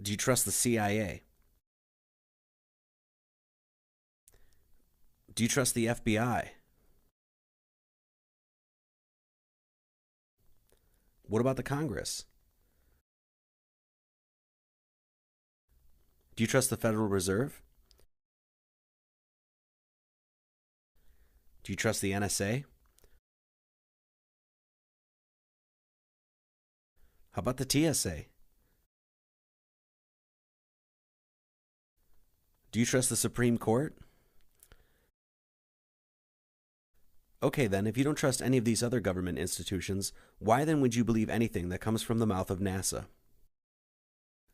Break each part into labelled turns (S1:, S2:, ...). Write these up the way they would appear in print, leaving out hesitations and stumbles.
S1: Do you trust the CIA? Do you trust the FBI? What about the Congress? Do you trust the Federal Reserve? Do you trust the NSA? How about the TSA? Do you trust the Supreme Court? Okay, then, if you don't trust any of these other government institutions, why then would you believe anything that comes from the mouth of NASA?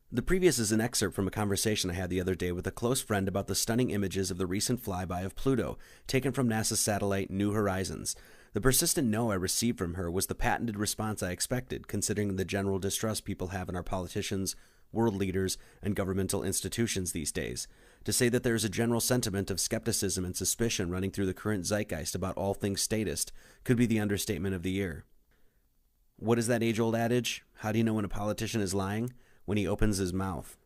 S1: The previous is an excerpt from a conversation I had the other day with a close friend about the stunning images of the recent flyby of Pluto, taken from NASA's satellite New Horizons. The persistent no I received from her was the patented response I expected, considering the general distrust people have in our politicians, world leaders, and governmental institutions these days. To say that there is a general sentiment of skepticism and suspicion running through the current zeitgeist about all things statist could be the understatement of the year. What is that age-old adage? How do you know when a politician is lying? When he opens his mouth.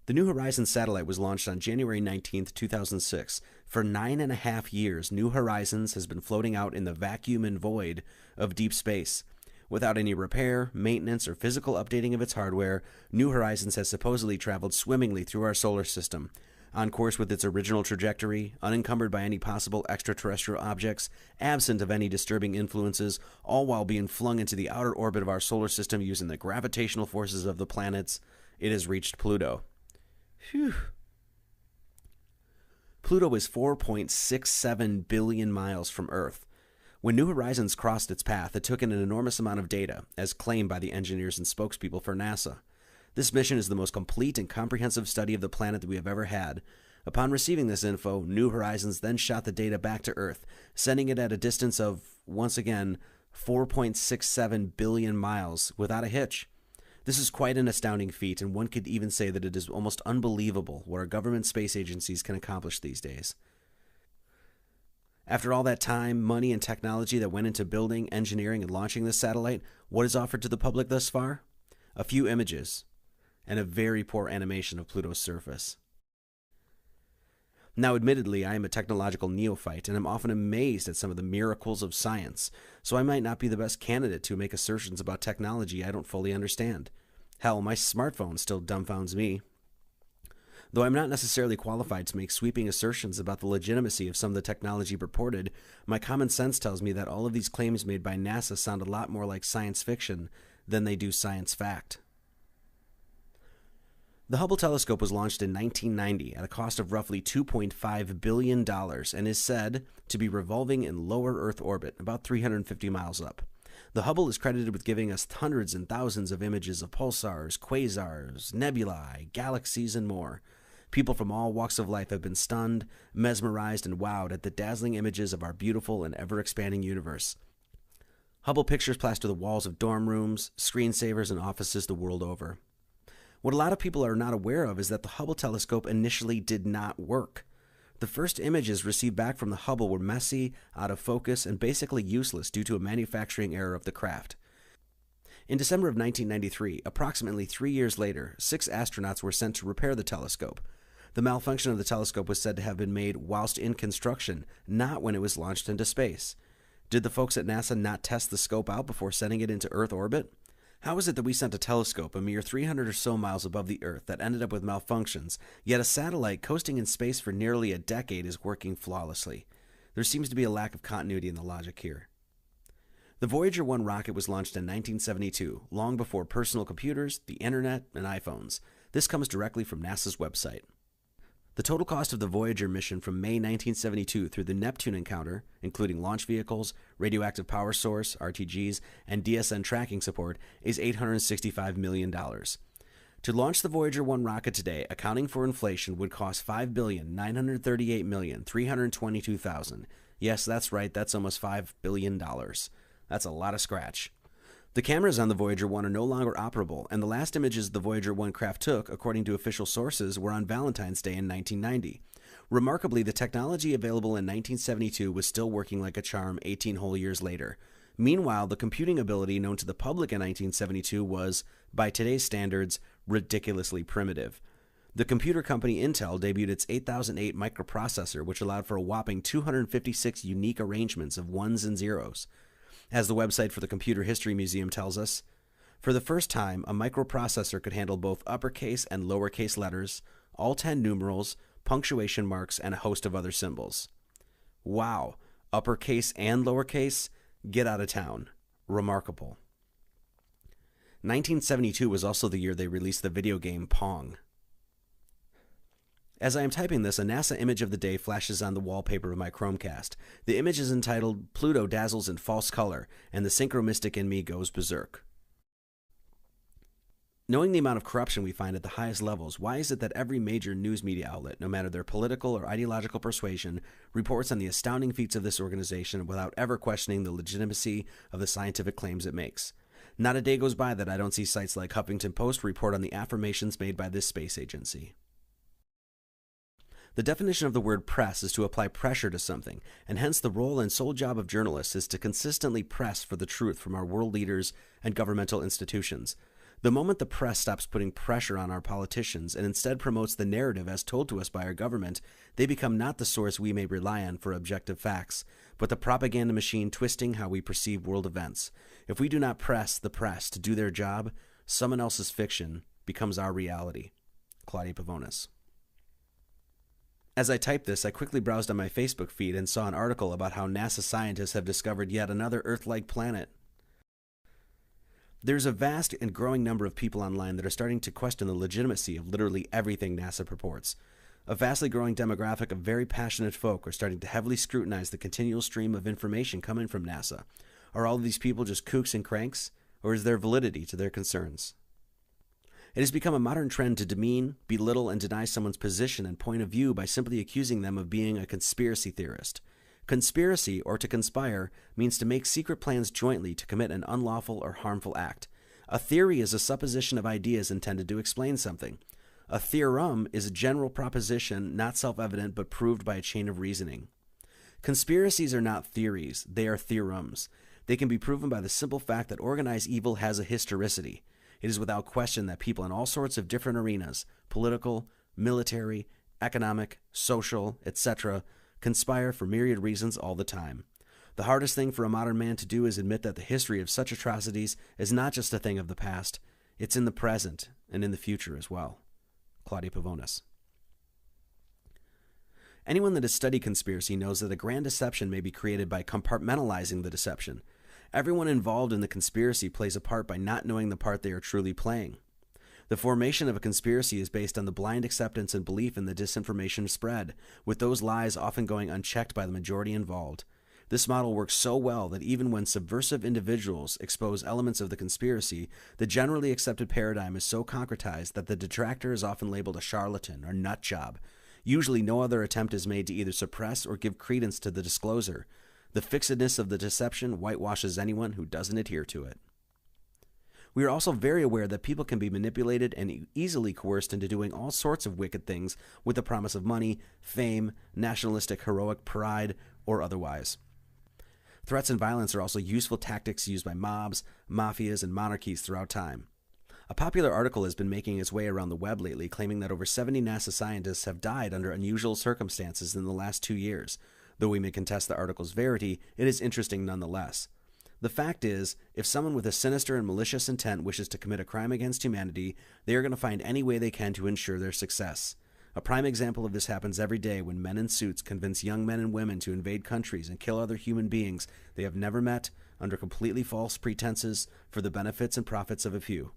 S1: The New Horizons satellite was launched on January 19th, 2006. For 9.5 years, New Horizons has been floating out in the vacuum and void of deep space. Without any repair, maintenance, or physical updating of its hardware, New Horizons has supposedly traveled swimmingly through our solar system, on course with its original trajectory, unencumbered by any possible extraterrestrial objects, absent of any disturbing influences, all while being flung into the outer orbit of our solar system using the gravitational forces of the planets. It has reached Pluto. Phew. Pluto is 4.67 billion miles from Earth. When New Horizons crossed its path, it took in an enormous amount of data, as claimed by the engineers and spokespeople for NASA. This mission is the most complete and comprehensive study of the planet that we have ever had. Upon receiving this info, New Horizons then shot the data back to Earth, sending it at a distance of, once again, 4.67 billion miles without a hitch. This is quite an astounding feat, and one could even say that it is almost unbelievable what our government space agencies can accomplish these days. After all that time, money, and technology that went into building, engineering, and launching this satellite, what is offered to the public thus far? A few images and a very poor animation of Pluto's surface. Now, admittedly, I am a technological neophyte, and I'm often amazed at some of the miracles of science, so I might not be the best candidate to make assertions about technology I don't fully understand. Hell, my smartphone still dumbfounds me. Though I'm not necessarily qualified to make sweeping assertions about the legitimacy of some of the technology purported, my common sense tells me that all of these claims made by NASA sound a lot more like science fiction than they do science fact. The Hubble telescope was launched in 1990 at a cost of roughly $2.5 billion and is said to be revolving in lower Earth orbit, about 350 miles up. The Hubble is credited with giving us hundreds and thousands of images of pulsars, quasars, nebulae, galaxies, and more. People from all walks of life have been stunned, mesmerized, and wowed at the dazzling images of our beautiful and ever-expanding universe. Hubble pictures plaster the walls of dorm rooms, screensavers, and offices the world over. What a lot of people are not aware of is that the Hubble telescope initially did not work. The first images received back from the Hubble were messy, out of focus, and basically useless due to a manufacturing error of the craft. In December of 1993, approximately 3 years later, 6 astronauts were sent to repair the telescope. The malfunction of the telescope was said to have been made whilst in construction, not when it was launched into space. Did the folks at NASA not test the scope out before sending it into Earth orbit? How is it that we sent a telescope a mere 300 or so miles above the Earth that ended up with malfunctions, yet a satellite coasting in space for nearly a decade is working flawlessly? There seems to be a lack of continuity in the logic here. The Voyager 1 rocket was launched in 1972, long before personal computers, the internet, and iPhones. This comes directly from NASA's website. The total cost of the Voyager mission from May 1972 through the Neptune encounter, including launch vehicles, radioactive power source, RTGs, and DSN tracking support, is $865 million. To launch the Voyager 1 rocket today, accounting for inflation, would cost $5,938,322,000. Yes, that's right, that's almost $5 billion. That's a lot of scratch. The cameras on the Voyager 1 are no longer operable, and the last images the Voyager 1 craft took, according to official sources, were on Valentine's Day in 1990. Remarkably, the technology available in 1972 was still working like a charm 18 whole years later. Meanwhile, the computing ability known to the public in 1972 was, by today's standards, ridiculously primitive. The computer company Intel debuted its 8008 microprocessor, which allowed for a whopping 256 unique arrangements of ones and zeros. As the website for the Computer History Museum tells us, for the first time, a microprocessor could handle both uppercase and lowercase letters, all 10 numerals, punctuation marks, and a host of other symbols. Wow, uppercase and lowercase? Get out of town. Remarkable. 1972 was also the year they released the video game Pong. As I am typing this, a NASA image of the day flashes on the wallpaper of my Chromecast. The image is entitled "Pluto Dazzles in False Color," and the synchromystic in me goes berserk. Knowing the amount of corruption we find at the highest levels, why is it that every major news media outlet, no matter their political or ideological persuasion, reports on the astounding feats of this organization without ever questioning the legitimacy of the scientific claims it makes? Not a day goes by that I don't see sites like Huffington Post report on the affirmations made by this space agency. The definition of the word press is to apply pressure to something, and hence the role and sole job of journalists is to consistently press for the truth from our world leaders and governmental institutions. The moment the press stops putting pressure on our politicians and instead promotes the narrative as told to us by our government, they become not the source we may rely on for objective facts, but the propaganda machine twisting how we perceive world events. If we do not press the press to do their job, someone else's fiction becomes our reality. Claudia Pavonis. As I typed this, I quickly browsed on my Facebook feed and saw an article about how NASA scientists have discovered yet another Earth-like planet. There's a vast and growing number of people online that are starting to question the legitimacy of literally everything NASA purports. A vastly growing demographic of very passionate folk are starting to heavily scrutinize the continual stream of information coming from NASA. Are all of these people just kooks and cranks, or is there validity to their concerns? It has become a modern trend to demean, belittle, and deny someone's position and point of view by simply accusing them of being a conspiracy theorist. Conspiracy, or to conspire, means to make secret plans jointly to commit an unlawful or harmful act. A theory is a supposition of ideas intended to explain something. A theorem is a general proposition, not self-evident but proved by a chain of reasoning. Conspiracies are not theories, they are theorems. They can be proven by the simple fact that organized evil has a historicity. It is without question that people in all sorts of different arenas, political, military, economic, social, etc., conspire for myriad reasons all the time. The hardest thing for a modern man to do is admit that the history of such atrocities is not just a thing of the past, it's in the present and in the future as well. Claudia Pavonis. Anyone that has studied conspiracy knows that a grand deception may be created by compartmentalizing the deception. Everyone involved in the conspiracy plays a part by not knowing the part they are truly playing. The formation of a conspiracy is based on the blind acceptance and belief in the disinformation spread, with those lies often going unchecked by the majority involved. This model works so well that even when subversive individuals expose elements of the conspiracy, the generally accepted paradigm is so concretized that the detractor is often labeled a charlatan or nut job. Usually no other attempt is made to either suppress or give credence to the disclosure. The fixedness of the deception whitewashes anyone who doesn't adhere to it. We are also very aware that people can be manipulated and easily coerced into doing all sorts of wicked things with the promise of money, fame, nationalistic heroic pride, or otherwise. Threats and violence are also useful tactics used by mobs, mafias, and monarchies throughout time. A popular article has been making its way around the web lately claiming that over 70 NASA scientists have died under unusual circumstances in the last 2 years. Though we may contest the article's verity, it is interesting nonetheless. The fact is, if someone with a sinister and malicious intent wishes to commit a crime against humanity, they are going to find any way they can to ensure their success. A prime example of this happens every day when men in suits convince young men and women to invade countries and kill other human beings they have never met under completely false pretenses for the benefits and profits of a few.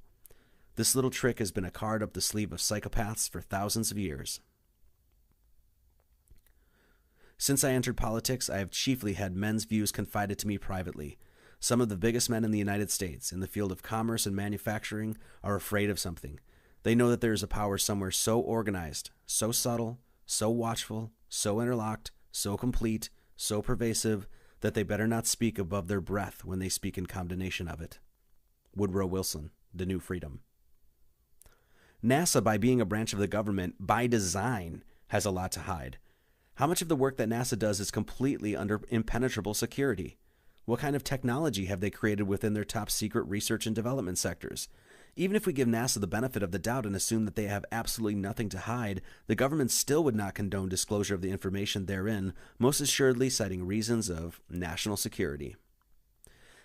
S1: This little trick has been a card up the sleeve of psychopaths for thousands of years. Since I entered politics, I have chiefly had men's views confided to me privately. Some of the biggest men in the United States, in the field of commerce and manufacturing, are afraid of something. They know that there is a power somewhere so organized, so subtle, so watchful, so interlocked, so complete, so pervasive, that they better not speak above their breath when they speak in condemnation of it. Woodrow Wilson, The New Freedom. NASA, by being a branch of the government, by design, has a lot to hide. How much of the work that NASA does is completely under impenetrable security? What kind of technology have they created within their top secret research and development sectors? Even if we give NASA the benefit of the doubt and assume that they have absolutely nothing to hide, the government still would not condone disclosure of the information therein, most assuredly citing reasons of national security.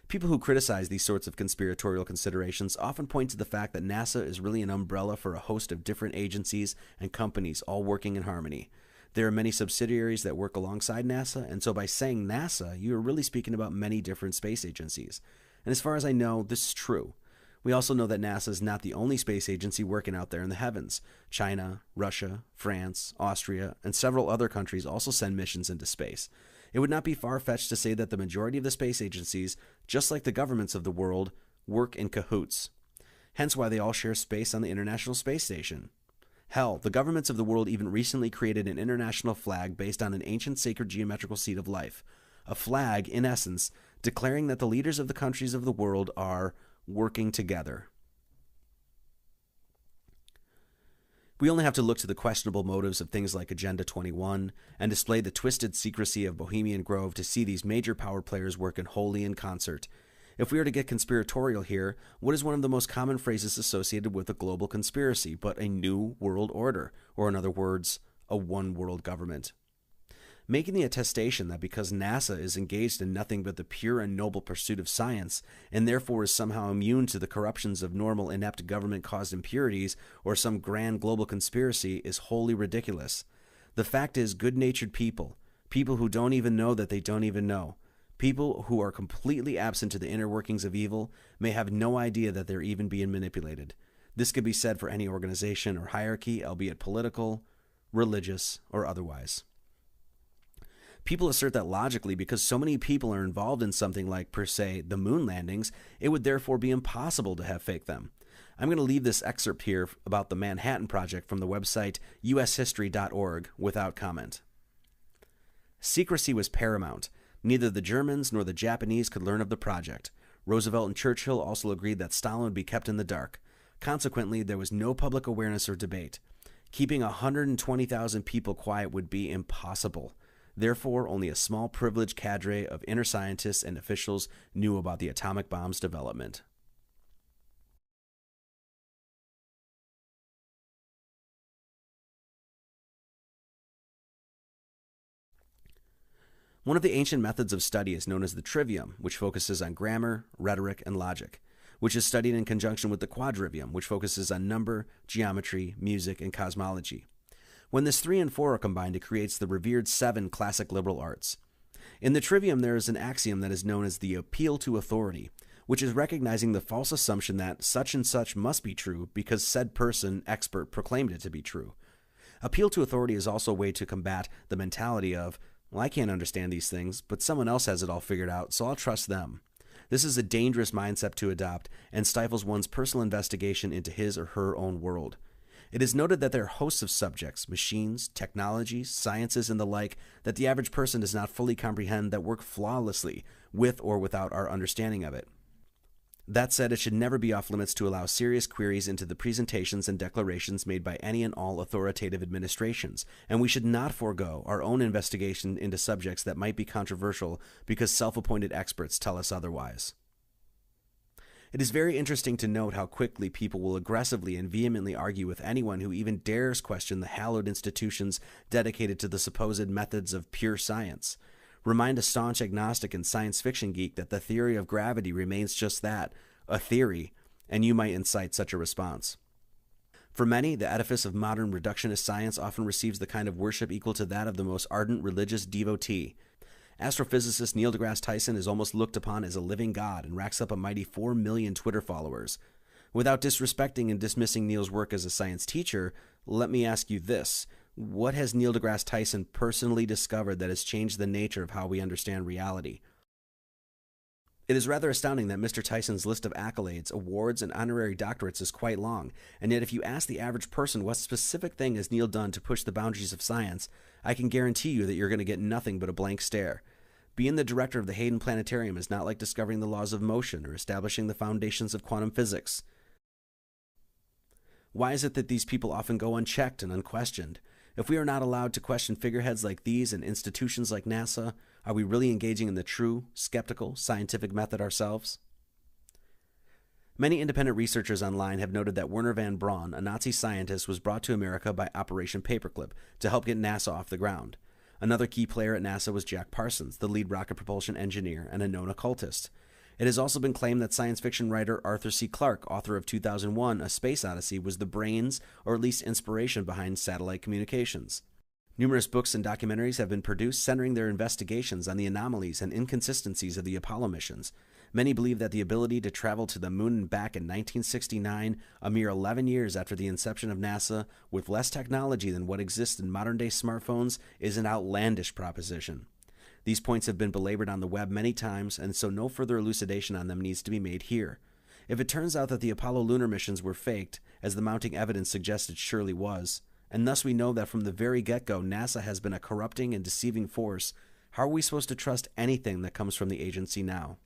S1: People who criticize these sorts of conspiratorial considerations often point to the fact that NASA is really an umbrella for a host of different agencies and companies all working in harmony. There are many subsidiaries that work alongside NASA, and so by saying NASA, you are really speaking about many different space agencies. And as far as I know, this is true. We also know that NASA is not the only space agency working out there in the heavens. China, Russia, France, Austria, and several other countries also send missions into space. It would not be far-fetched to say that the majority of the space agencies, just like the governments of the world, work in cahoots. Hence why they all share space on the International Space Station. Hell, the governments of the world even recently created an international flag based on an ancient sacred geometrical seed of life. A flag, in essence, declaring that the leaders of the countries of the world are working together. We only have to look to the questionable motives of things like Agenda 21 and display the twisted secrecy of Bohemian Grove to see these major power players working wholly in concert. If we are to get conspiratorial here, what is one of the most common phrases associated with a global conspiracy but a new world order, or in other words, a one-world government? Making the attestation that because NASA is engaged in nothing but the pure and noble pursuit of science, and therefore is somehow immune to the corruptions of normal inept government-caused impurities or some grand global conspiracy, is wholly ridiculous. The fact is, good-natured people who don't even know that they don't even know, people who are completely absent to the inner workings of evil, may have no idea that they're even being manipulated. This could be said for any organization or hierarchy, albeit political, religious, or otherwise. People assert that logically, because so many people are involved in something like, per se, the moon landings, it would therefore be impossible to have faked them. I'm going to leave this excerpt here about the Manhattan Project from the website ushistory.org without comment. Secrecy was paramount. Neither the Germans nor the Japanese could learn of the project. Roosevelt and Churchill also agreed that Stalin would be kept in the dark. Consequently, there was no public awareness or debate. Keeping 120,000 people quiet would be impossible. Therefore, only a small privileged cadre of inner scientists and officials knew about the atomic bomb's development. One of the ancient methods of study is known as the trivium, which focuses on grammar, rhetoric, and logic, which is studied in conjunction with the quadrivium, which focuses on number, geometry, music, and cosmology. When this 3 and 4 are combined, it creates the revered 7 classic liberal arts. In the trivium, there is an axiom that is known as the appeal to authority, which is recognizing the false assumption that such and such must be true because said person, expert, proclaimed it to be true. Appeal to authority is also a way to combat the mentality of, well, I can't understand these things, but someone else has it all figured out, so I'll trust them. This is a dangerous mindset to adopt and stifles one's personal investigation into his or her own world. It is noted that there are hosts of subjects, machines, technologies, sciences, and the like that the average person does not fully comprehend that work flawlessly with or without our understanding of it. That said, it should never be off limits to allow serious queries into the presentations and declarations made by any and all authoritative administrations, and we should not forego our own investigation into subjects that might be controversial because self-appointed experts tell us otherwise. It is very interesting to note how quickly people will aggressively and vehemently argue with anyone who even dares question the hallowed institutions dedicated to the supposed methods of pure science. Remind a staunch agnostic and science fiction geek that the theory of gravity remains just that, a theory, and you might incite such a response. For many, the edifice of modern reductionist science often receives the kind of worship equal to that of the most ardent religious devotee. Astrophysicist Neil deGrasse Tyson is almost looked upon as a living god and racks up a mighty 4 million Twitter followers. Without disrespecting and dismissing Neil's work as a science teacher, let me ask you this. What has Neil deGrasse Tyson personally discovered that has changed the nature of how we understand reality? It is rather astounding that Mr. Tyson's list of accolades, awards, and honorary doctorates is quite long, and yet if you ask the average person what specific thing has Neil done to push the boundaries of science, I can guarantee you that you're going to get nothing but a blank stare. Being the director of the Hayden Planetarium is not like discovering the laws of motion or establishing the foundations of quantum physics. Why is it that these people often go unchecked and unquestioned? If we are not allowed to question figureheads like these and institutions like NASA, are we really engaging in the true, skeptical, scientific method ourselves? Many independent researchers online have noted that Werner von Braun, a Nazi scientist, was brought to America by Operation Paperclip to help get NASA off the ground. Another key player at NASA was Jack Parsons, the lead rocket propulsion engineer and a known occultist. It has also been claimed that science fiction writer Arthur C. Clarke, author of 2001: A Space Odyssey, was the brains, or at least inspiration, behind satellite communications. Numerous books and documentaries have been produced centering their investigations on the anomalies and inconsistencies of the Apollo missions. Many believe that the ability to travel to the moon and back in 1969, a mere 11 years after the inception of NASA, with less technology than what exists in modern-day smartphones, is an outlandish proposition. These points have been belabored on the web many times, and so no further elucidation on them needs to be made here. If it turns out that the Apollo lunar missions were faked, as the mounting evidence suggested surely was, and thus we know that from the very get-go NASA has been a corrupting and deceiving force, how are we supposed to trust anything that comes from the agency now?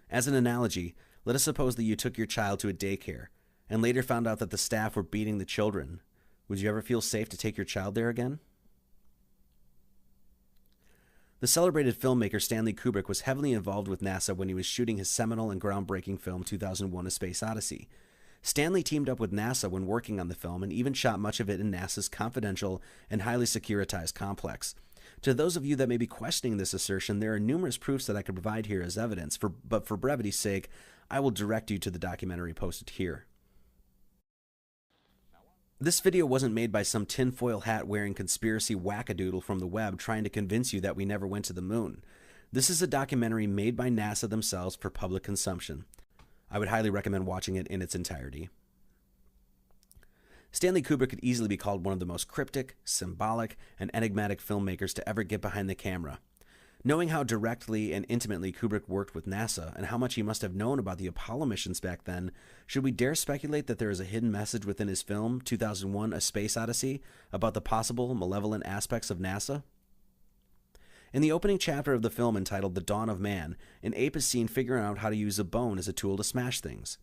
S1: As an analogy, let us suppose that you took your child to a daycare and later found out that the staff were beating the children. Would you ever feel safe to take your child there again? The celebrated filmmaker Stanley Kubrick was heavily involved with NASA when he was shooting his seminal and groundbreaking film 2001: A Space Odyssey. Stanley teamed up with NASA when working on the film and even shot much of it in NASA's confidential and highly securitized complex. To those of you that may be questioning this assertion, there are numerous proofs that I could provide here as evidence, but for brevity's sake, I will direct you to the documentary posted here. This video wasn't made by some tinfoil hat wearing conspiracy wackadoodle from the web trying to convince you that we never went to the moon. This is a documentary made by NASA themselves for public consumption. I would highly recommend watching it in its entirety. Stanley Kubrick could easily be called one of the most cryptic, symbolic, and enigmatic filmmakers to ever get behind the camera. Knowing how directly and intimately Kubrick worked with NASA and how much he must have known about the Apollo missions back then, should we dare speculate that there is a hidden message within his film 2001: A Space Odyssey about the possible malevolent aspects of NASA? In the opening chapter of the film entitled The Dawn of Man, an ape is seen figuring out how to use a bone as a tool to smash things.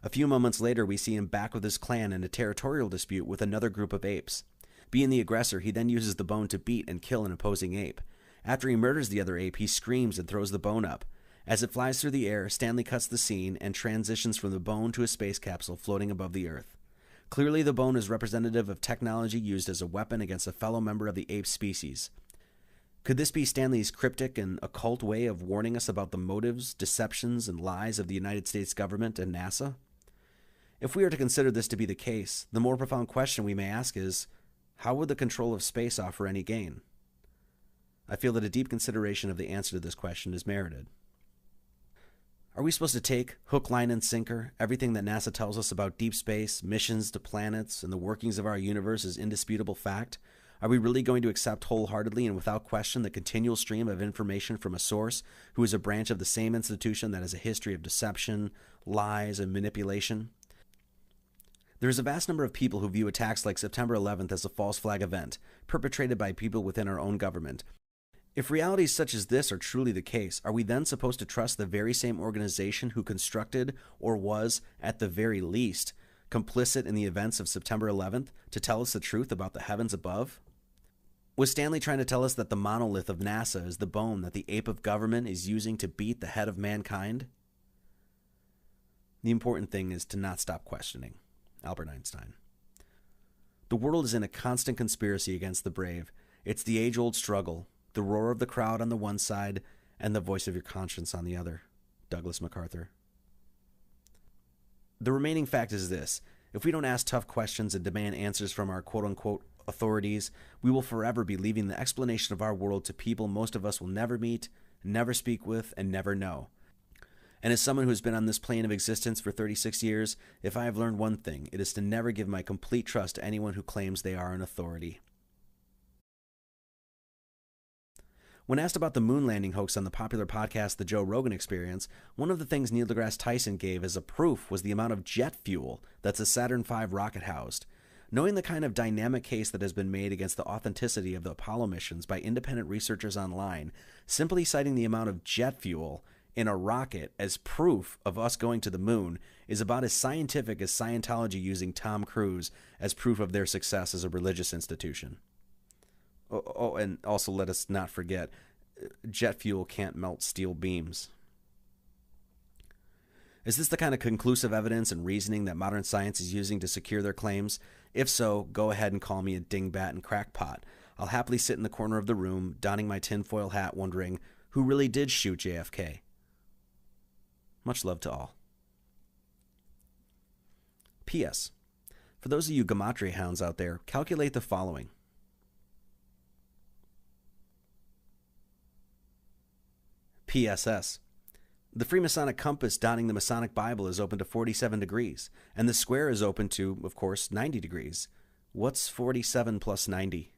S1: A few moments later, we see him back with his clan in a territorial dispute with another group of apes. Being the aggressor, he then uses the bone to beat and kill an opposing ape. After he murders the other ape, he screams and throws the bone up. As it flies through the air, Stanley cuts the scene and transitions from the bone to a space capsule floating above the Earth. Clearly, the bone is representative of technology used as a weapon against a fellow member of the ape species. Could this be Stanley's cryptic and occult way of warning us about the motives, deceptions, and lies of the United States government and NASA? If we are to consider this to be the case, the more profound question we may ask is, how would the control of space offer any gain? I feel that a deep consideration of the answer to this question is merited. Are we supposed to take, hook, line, and sinker, everything that NASA tells us about deep space, missions to planets, and the workings of our universe as indisputable fact? Are we really going to accept wholeheartedly and without question the continual stream of information from a source who is a branch of the same institution that has a history of deception, lies, and manipulation? There is a vast number of people who view attacks like September 11th as a false flag event, perpetrated by people within our own government. If realities such as this are truly the case, are we then supposed to trust the very same organization who constructed, or was, at the very least, complicit in the events of September 11th to tell us the truth about the heavens above? Was Stanley trying to tell us that the monolith of NASA is the bone that the ape of government is using to beat the head of mankind? The important thing is to not stop questioning. Albert Einstein. The world is in a constant conspiracy against the brave. It's the age-old struggle, the roar of the crowd on the one side and the voice of your conscience on the other. Douglas MacArthur. The remaining fact is this: if we don't ask tough questions and demand answers from our quote-unquote authorities, we will forever be leaving the explanation of our world to people most of us will never meet, never speak with, and never know. And as someone who has been on this plane of existence for 36 years, if I have learned one thing, it is to never give my complete trust to anyone who claims they are an authority. When asked about the moon landing hoax on the popular podcast The Joe Rogan Experience, one of the things Neil deGrasse Tyson gave as a proof was the amount of jet fuel that the Saturn V rocket housed. Knowing the kind of dynamic case that has been made against the authenticity of the Apollo missions by independent researchers online, simply citing the amount of jet fuel in a rocket as proof of us going to the moon is about as scientific as Scientology using Tom Cruise as proof of their success as a religious institution. Oh, and also let us not forget, jet fuel can't melt steel beams. Is this the kind of conclusive evidence and reasoning that modern science is using to secure their claims? If so, go ahead and call me a dingbat and crackpot. I'll happily sit in the corner of the room, donning my tinfoil hat, wondering who really did shoot JFK. Much love to all. P.S. For those of you gematria hounds out there, calculate the following. PSS. The Freemasonic compass dotting the Masonic Bible is open to 47 degrees, and the square is open to, of course, 90 degrees. What's 47 plus 90?